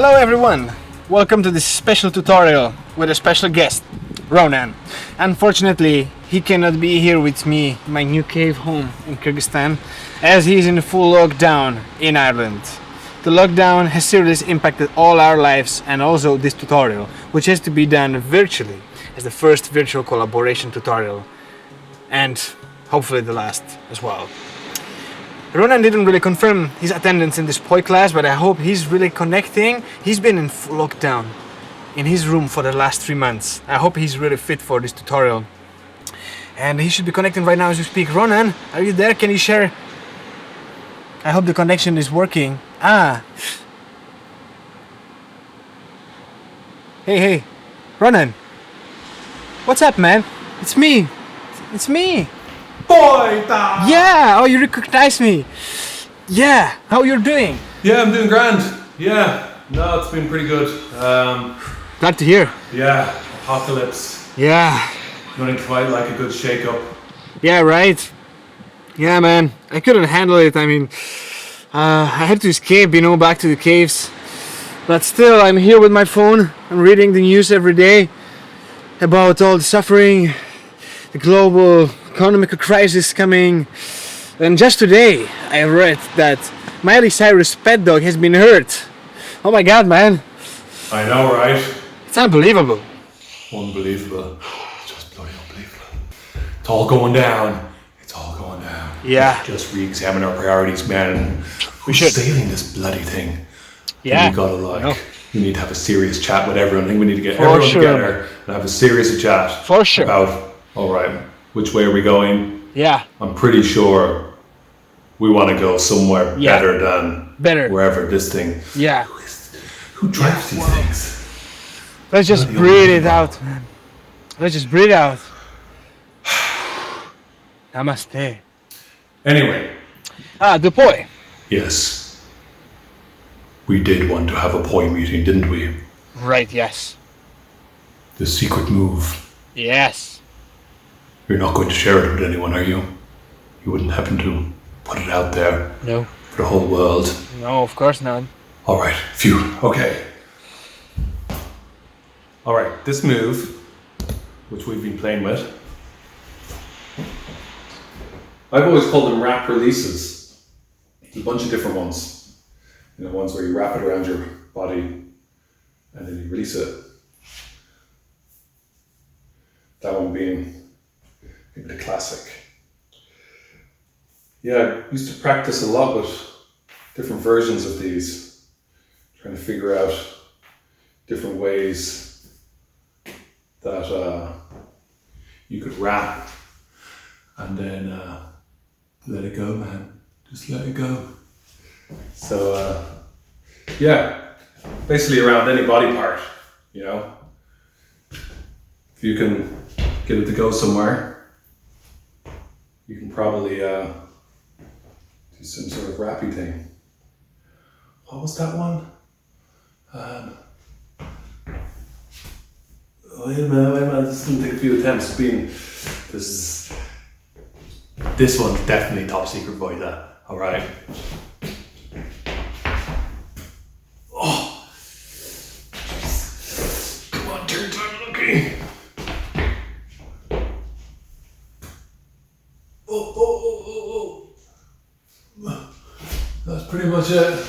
Hello everyone! Welcome to this special tutorial with a special guest, Ronan. Unfortunately, he cannot be here with me in my new cave home in Kyrgyzstan, as he is in full lockdown in Ireland. The lockdown has seriously impacted all our lives and also this tutorial, which has to be done virtually as the first virtual collaboration tutorial, and hopefully the last as well. Ronan didn't really confirm his attendance in this POI class, but I hope he's really connecting. He's been in full lockdown in his room for the last 3 months. I hope he's really fit for this tutorial. And he should be connecting right now as we speak. Ronan, are you there? Can you share? I hope the connection is working. Hey, Ronan. What's up, man? It's me. It's me. Vojta! Yeah, oh, you recognize me. Yeah, how you're doing? Yeah, I'm doing grand. Yeah, no, it's been pretty good. Glad to hear. Yeah, apocalypse. Yeah. Nothing quite like a good shake-up. Yeah, right. Yeah, man, I couldn't handle it. I mean, I had to escape, back to the caves. But still, I'm here with my phone. I'm reading the news every day about all the suffering, the global economic crisis coming. And just today, I read that Miley Cyrus' pet dog has been hurt. Oh my god, man. I know, right? It's unbelievable. Unbelievable. Just bloody unbelievable. It's all going down. It's all going down. Yeah. Just re-examine our priorities, man. We should. Sailing this bloody thing. Yeah. We gotta we need to have a serious chat with everyone. I think we need to get For everyone sure. together and have a serious chat. For sure. About, alright, which way are we going? Yeah. I'm pretty sure we want to go somewhere better than wherever this thing. Yeah. Who drives these things? Let's just breathe it out, man. Let's just breathe out. Namaste. Anyway. The POI. Yes. We did want to have a POI meeting, didn't we? Right, yes. The secret move. Yes. You're not going to share it with anyone, are you? You wouldn't happen to put it out there? No. For the whole world? No, of course not. Alright, phew, okay. Alright, this move, which we've been playing with, I've always called them wrap releases. There's a bunch of different ones. Ones where you wrap it around your body and then you release it. That one being maybe the classic. Yeah, I used to practice a lot with different versions of these, trying to figure out different ways that you could wrap and then let it go, man. Just let it go. So, yeah, basically around any body part, If you can get it to go somewhere, you can probably do some sort of wrappy thing. What was that one? Wait a minute, this is going to take a few attempts. This one's definitely top secret, Vojta. Alright. Oh! Come on, turn time looking. Oh. That's pretty much it.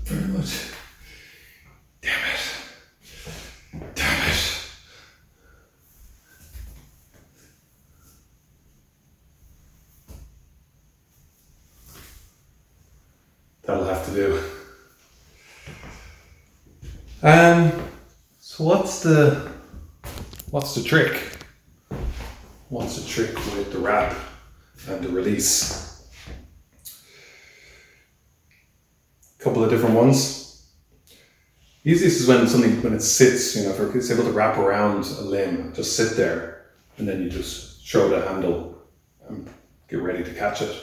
Damn it. That'll have to do. So what's the trick? What's the trick with the wrap and the release? A couple of different ones. Easiest is when it sits, if it's able to wrap around a limb, just sit there, and then you just show the handle and get ready to catch it.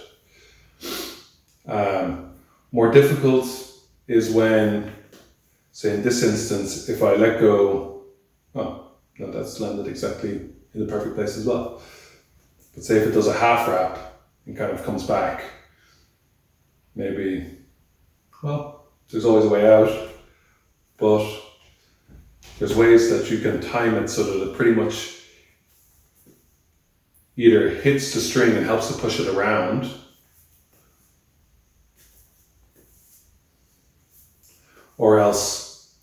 More difficult is when, say in this instance, if I let go, no, that's landed exactly in the perfect place as well. But say if it does a half wrap and kind of comes back, maybe, there's always a way out. but there's ways that you can time it so that it pretty much either hits the string and helps to push it around, or else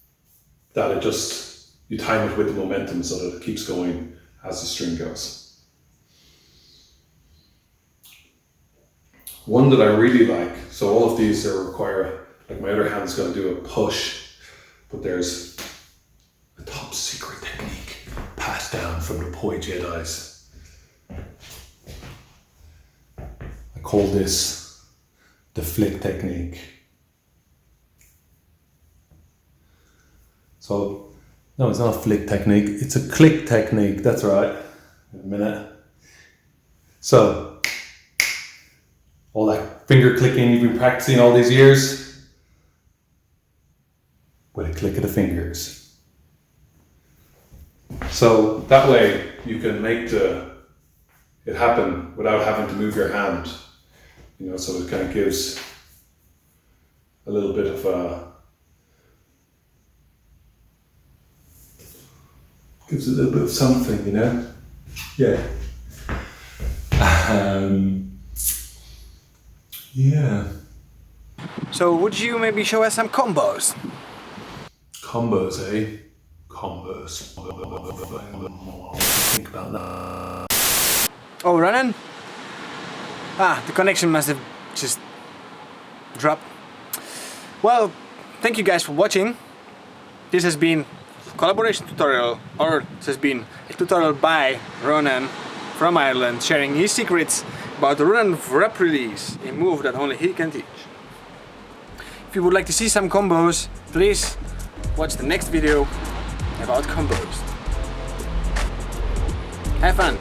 that it just, you time it with the momentum so that it keeps going as the string goes. One that I really like, so all of these are require, like my other hand's going to do a push, but there's a top secret technique passed down from the Poi Jedis. I call this the flick technique. So, no, it's not a flick technique, it's a click technique, that's right. In a minute. So, all that finger clicking you've been practicing all these years, with a click of the fingers. So that way you can make it happen without having to move your hand. You know, so it kind of gives a little bit of something, you know? Yeah. Yeah. So would you maybe show us some combos? Combos, eh? Combos. Think about that. Oh, Ronan? The connection must have just dropped. Well, thank you guys for watching. This has been a collaboration tutorial, or this has been a tutorial by Ronan from Ireland, sharing his secrets about the Ronan rep release, a move that only he can teach. If you would like to see some combos, please watch the next video about combos. Have fun!